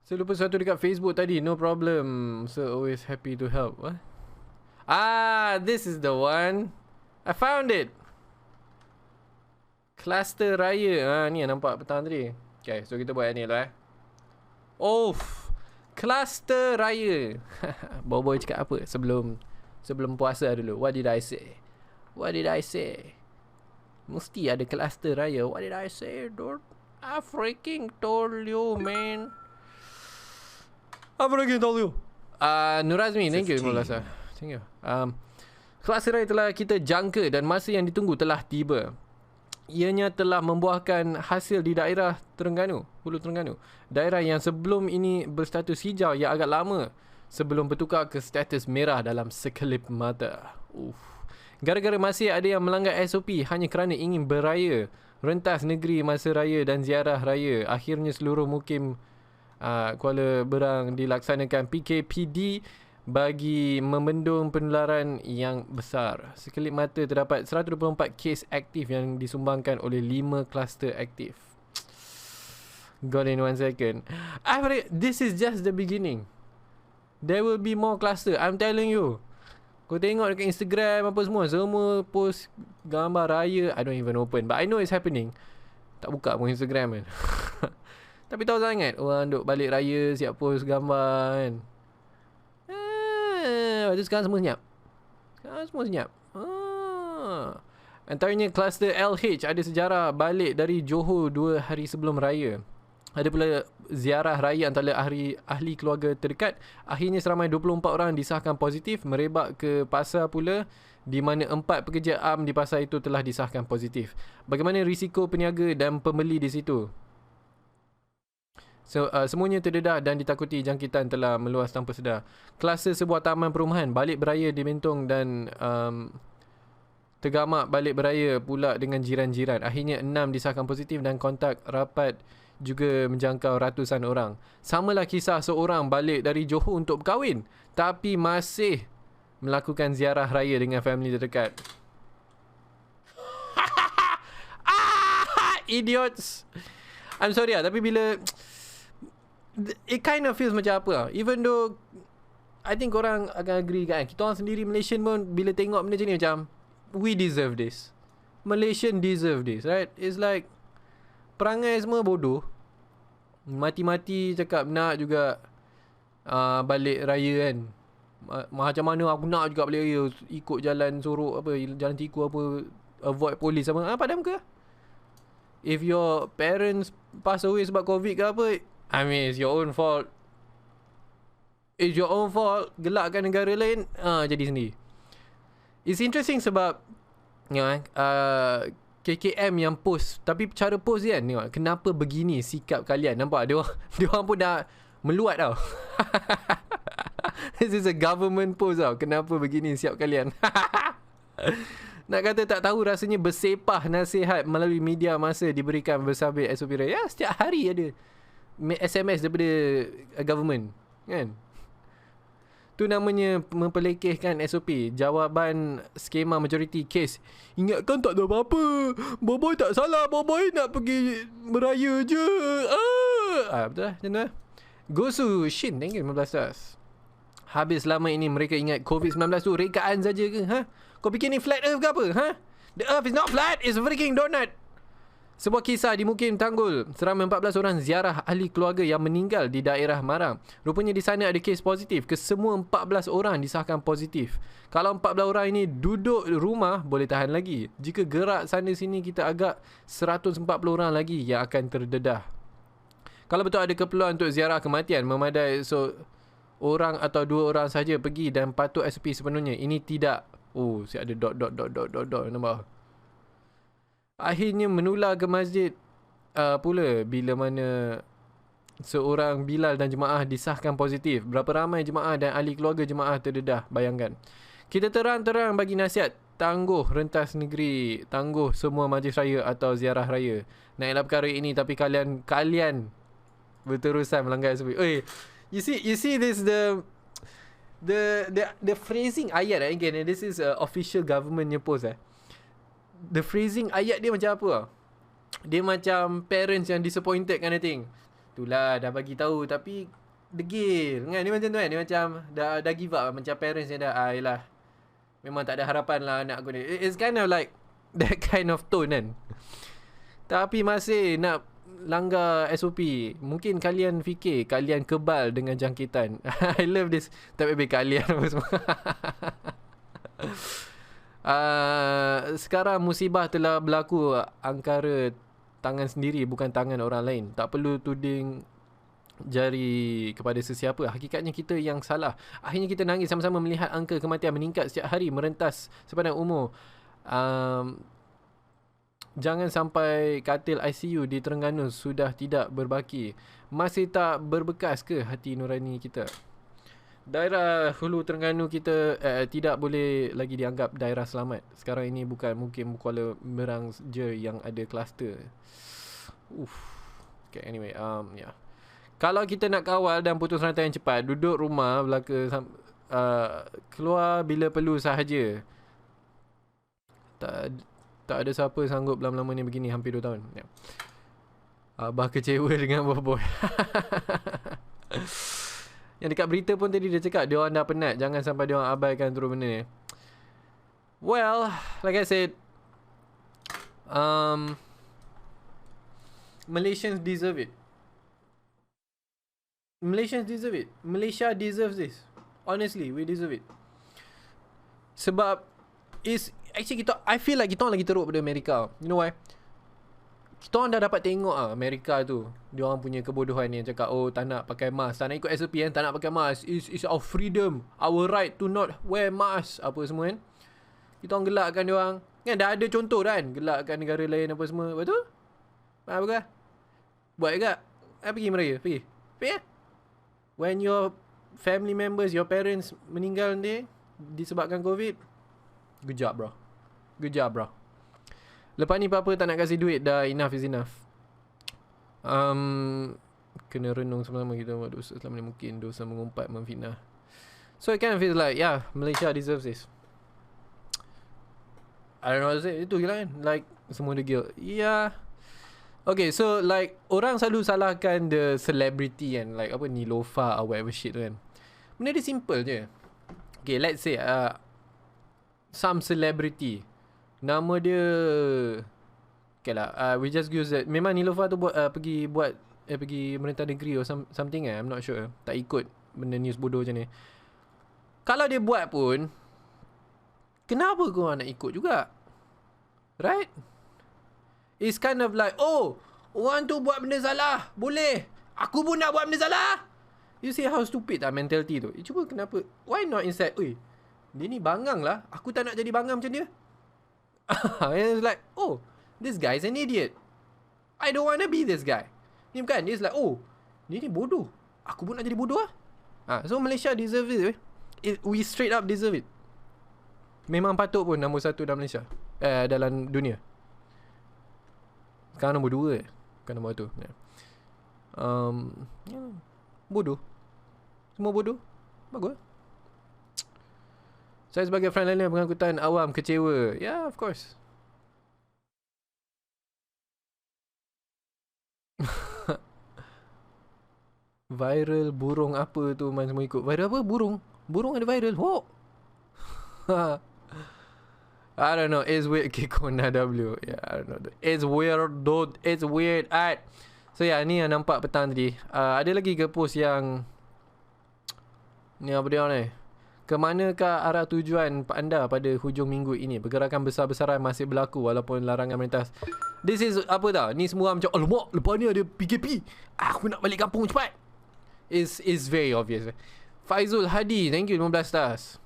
Saya lupa satu dekat Facebook tadi. No problem. So always happy to help. What? This is the one. I found it. Cluster raya. Ni yang nampak petang tadi. Okay, so kita buat ni lah Cluster raya. Boy cakap apa sebelum puasa dulu? What did I say? Mesti ada cluster raya. What did I say, dude? I freaking told you, man. Nur Azmi, thank you. Thank you. Cluster raya telah kita jangka dan masa yang ditunggu telah tiba. Ianya telah membuahkan hasil di daerah Hulu Terengganu. Daerah yang sebelum ini berstatus hijau yang agak lama sebelum bertukar ke status merah dalam sekelip mata. Gara-gara masih ada yang melanggar SOP hanya kerana ingin beraya, rentas negeri masa raya dan ziarah raya. Akhirnya seluruh mukim Kuala Berang dilaksanakan PKPD bagi membendung penularan yang besar. Sekelip mata terdapat 124 kes aktif yang disumbangkan oleh 5 kluster aktif. Got in 1 second. This is just the beginning. There will be more cluster. I'm telling you. Kau tengok dekat Instagram apa semua post gambar raya. I don't even open, but I know it's happening. Tak buka pun Instagram kan. Tapi tahu sangat orang duk balik raya siap post gambar kan. Lepas tu sekarang semua senyap. Antaranya kluster LH ada sejarah balik dari Johor 2 hari sebelum raya. Ada pula ziarah raya antara ahli keluarga terdekat. Akhirnya seramai 24 orang disahkan positif. Merebak ke pasar pula, di mana 4 pekerja am di pasar itu telah disahkan positif. Bagaimana risiko peniaga dan pembeli di situ? Semuanya terdedah dan ditakuti jangkitan telah meluas tanpa sedar. Kluster sebuah taman perumahan balik beraya di Bentong dan tergamak balik beraya pula dengan jiran-jiran. Akhirnya 6 disahkan positif dan kontak rapat juga menjangkau ratusan orang. Samalah kisah seorang balik dari Johor untuk berkahwin tapi masih melakukan ziarah raya dengan family terdekat. Idiots. I'm sorry tapi bila it kind of feels macam apa even though I think korang akan agree kan, kita orang sendiri Malaysian pun bila tengok benda macam ni macam we deserve this, Malaysian deserve this, right? It's like perangai semua bodoh, mati-mati cakap nak juga balik raya kan. Macam mana aku nak juga balik raya, ikut jalan sorok apa, jalan tiku apa, avoid polis apa, padam ke? If your parents pass away sebab COVID ke apa, I mean, it's your own fault. Gelakkan negara lain, jadi sendiri. It's interesting sebab KKM yang post, tapi cara post kan, tengok, kenapa begini sikap kalian. Nampak? Dia orang pun dah meluat tau. This is a government post tau. Kenapa begini sikap kalian. Nak kata tak tahu rasanya bersepah nasihat melalui media masa diberikan bersabit SOP raya. Ya, setiap hari ada SMS daripada government kan. Tu namanya mempelekehkan SOP. Jawapan skema majority case, ingatkan tak ada apa-apa, Boboy tak salah, Boboy nak pergi beraya je. Betul lah macam tu lah. Gosu Shin, thank you 15 stars. Habis selama ini mereka ingat COVID-19 tu rekaan saja ke? Kau fikir ni flat earth ke apa? The earth is not flat, it's a freaking donut. Sebuah kisah di Mukim Tanggul. Seramai 14 orang ziarah ahli keluarga yang meninggal di daerah Marang. Rupanya di sana ada kes positif. Kesemua 14 orang disahkan positif. Kalau 14 orang ini duduk rumah, boleh tahan lagi. Jika gerak sana sini, kita agak 140 orang lagi yang akan terdedah. Kalau betul ada keperluan untuk ziarah kematian, memadai orang atau 2 orang saja pergi dan patut SOP sepenuhnya. Ini tidak. Siap ada dot nampak. Akhirnya menular ke masjid pula bila mana seorang Bilal dan jemaah disahkan positif. Berapa ramai jemaah dan ahli keluarga jemaah terdedah, bayangkan. Kita terang-terang bagi nasihat, tangguh rentas negeri, tangguh semua majlis raya atau ziarah raya. Nak elak perkara ini tapi kalian berterusan melanggar SOP. You see this the phrasing ayat again, this is official governmentnya post The phrasing ayat dia macam apa? Dia macam parents yang disappointed kind of thing. Itulah dah bagi tahu tapi degil kan, dia macam tu kan, dia macam dah give up, macam parents yang dah yelah memang tak ada harapan lah anak aku ni. It's kind of like that kind of tone kan. Tapi masih nak langgar SOP. Mungkin kalian fikir kalian kebal dengan jangkitan. I love this. Tak payah kalian apa semua. Sekarang musibah telah berlaku angkara tangan sendiri, bukan tangan orang lain. Tak perlu tuding jari kepada sesiapa. Hakikatnya kita yang salah. Akhirnya kita nangis sama-sama melihat angka kematian meningkat setiap hari, merentas sepanjang umur. Jangan sampai katil ICU di Terengganu sudah tidak berbaki. Masih tak berbekas ke hati nurani kita? Daerah Hulu Terengganu kita tidak boleh lagi dianggap daerah selamat. Sekarang ini mungkin Kuala Merang je yang ada kluster. Okay, anyway, yeah. Kalau kita nak kawal dan putus rantai yang cepat, duduk rumah belaka, keluar bila perlu sahaja. Tak ada siapa sanggup lama-lama ni begini hampir 2 tahun. Ya. Abah kecewa dengan boy. Yang dekat berita pun tadi dia cakap dia orang dah penat, jangan sampai dia orang abaikan turun benda ni. Well, like I said, Malaysians deserve it. Malaysians deserve it. Malaysia deserves this. Honestly, we deserve it. Sebab actually I feel like kita orang lagi teruk pada Amerika. You know why? Kita orang dah dapat tengok Amerika tu, dia orang punya kebodohan ni, yang cakap tak nak pakai mask, tak nak ikut SOP kan, tak nak pakai mask, is our freedom, our right to not wear mask, apa semua kan. Kita orang gelakkan dia orang. Kan dah ada contoh kan, gelakkan negara lain apa semua. Betul? Apa ke? Buat juga. Pergi meraya, pergi ya? When your family members, your parents meninggal nanti disebabkan COVID, good job bro. Lepas ni apa-apa tak nak kasih duit, dah enough is enough. Kena renung sama-sama kita buat dosa selama ni mungkin, dosa mengumpat, memfitnah. So it kind of feels like, yeah, Malaysia deserves this. I don't know what to say. Itu gila kan, like semua degil. Yeah. Okay, so like orang selalu salahkan the celebrity kan, like apa Nilofa or whatever shit tu kan. Benda dia simple je. Okay, let's say some celebrity, nama dia, okay lah, we just use that. Memang Nilofa tu pergi merintah negeri or something I'm not sure. Tak ikut benda news bodoh macam ni. Kalau dia buat pun, kenapa kau nak ikut juga? Right? It's kind of like, orang tu buat benda salah, boleh, aku pun nak buat benda salah. You see how stupid mentality tu. Cuba kenapa, why not instead, dia ni bangang lah, aku tak nak jadi bangang macam dia. It's like, this guy's an idiot, I don't want to be this guy. Ni bukan, dia like, dia ni bodoh, aku pun nak jadi bodoh lah. So Malaysia deserve it. We straight up deserve it. Memang patut pun nombor 1 dalam Malaysia, dalam dunia. Sekarang nombor 2 bukan nombor 1. Bodoh. Semua bodoh. Bagus. Saya sebagai frontliner pengangkutan awam kecewa. Yeah, of course. Viral burung apa tu man semua ikut. Viral apa? Burung ada viral. I don't know. It's weird. Kikona W. Yeah, I don't know. It's weird, dude. It's weird. Alright. So yeah, ni yang nampak petang tadi. Ada lagi ke post yang ni apa dia ni? Kemanakah arah tujuan anda pada hujung minggu ini? Pergerakan besar-besaran masih berlaku walaupun larangan melintas. This is apa tau? Ni semua macam, alamak, lepas ni ada PKP. Aku nak balik kampung cepat. It's very obvious. Faizul Hadi, thank you 15 stars.